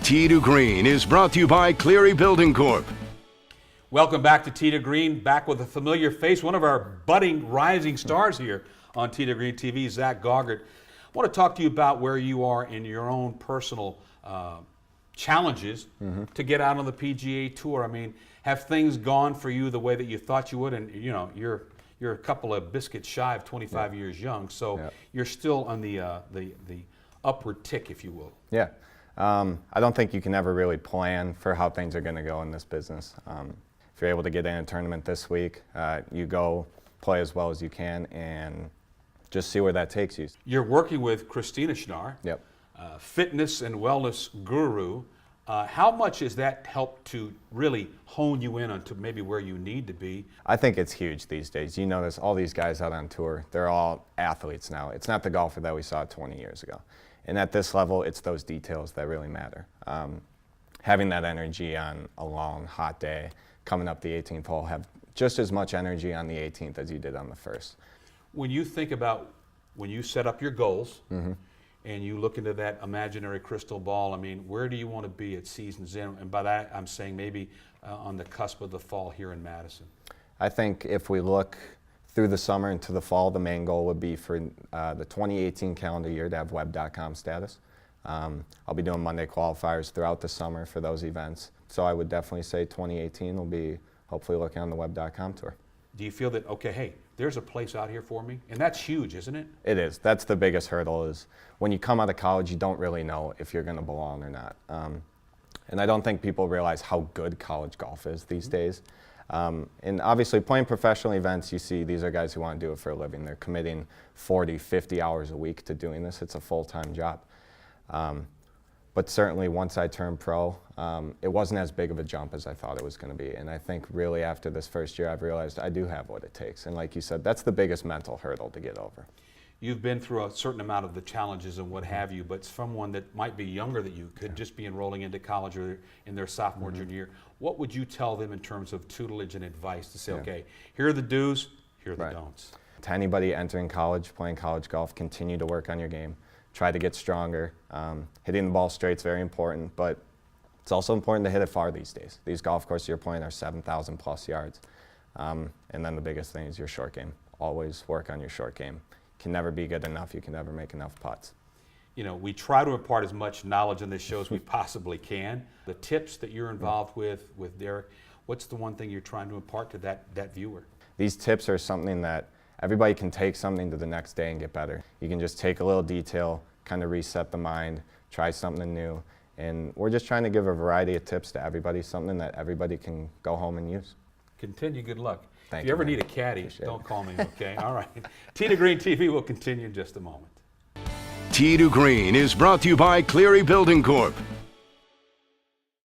Tee to Green is brought to you by Cleary Building Corp. Welcome back to Tee to Green, back with a familiar face, one of our budding rising stars here on Tee to Green TV, Zach Gaugert. I want to talk to you about where you are in your own personal challenges to get out on the PGA Tour. I mean, have things gone for you the way that you thought you would? And you know, you're a couple of biscuits shy of 25 years young, so you're still on the upward tick, if you will. Yeah. I don't think you can ever really plan for how things are going to go in this business. If you're able to get in a tournament this week, you go play as well as you can and just see where that takes you. You're working with Christina Schnarr, fitness and wellness guru. How much has that helped to really hone you in onto maybe where you need to be? I think it's huge these days. You notice all these guys out on tour, they're all athletes now. It's not the golfer that we saw 20 years ago. And at this level, it's those details that really matter. Having that energy on a long, hot day, coming up the 18th hole, have just as much energy on the 18th as you did on the first. When you think about, when you set up your goals and you look into that imaginary crystal ball, I mean, where do you want to be at season's end? And by that, I'm saying maybe on the cusp of the fall here in Madison. I think if we look through the summer into the fall, the main goal would be for the 2018 calendar year to have web.com status. I'll be doing Monday qualifiers throughout the summer for those events. So I would definitely say 2018 will be hopefully looking on the web.com tour. Do you feel that, okay, hey, there's a place out here for me? And that's huge, isn't it? It is. That's the biggest hurdle is when you come out of college, you don't really know if you're going to belong or not. And I don't think people realize how good college golf is these days. And obviously playing professional events, you see these are guys who want to do it for a living. They're committing 40, 50 hours a week to doing this. It's a full-time job. But certainly once I turned pro, it wasn't as big of a jump as I thought it was going to be. And I think really after this first year, I've realized I do have what it takes. And like you said, that's the biggest mental hurdle to get over. You've been through a certain amount of the challenges and what have you, but someone that might be younger than you could just be enrolling into college or in their sophomore, junior year. What would you tell them in terms of tutelage and advice to say, okay, here are the do's, here are the don'ts? To anybody entering college, playing college golf, continue to work on your game. Try to get stronger. Hitting the ball straight is very important, but it's also important to hit it far these days. These golf courses you're playing are 7,000 plus yards. And then the biggest thing is your short game. Always work on your short game. Can never be good enough. You can never make enough putts. You know, we try to impart as much knowledge on this show as we possibly can. The tips that you're involved with Derek, what's the one thing you're trying to impart to that viewer? These tips are something that everybody can take something to the next day and get better. You can just take a little detail, kind of reset the mind, try something new. And we're just trying to give a variety of tips to everybody, something that everybody can go home and use. Continue. Good luck. Thank if you ever man. need a caddy, Appreciate don't it. call me, okay? All right. Tee to Green TV will continue in just a moment. Tee to Green is brought to you by Cleary Building Corp.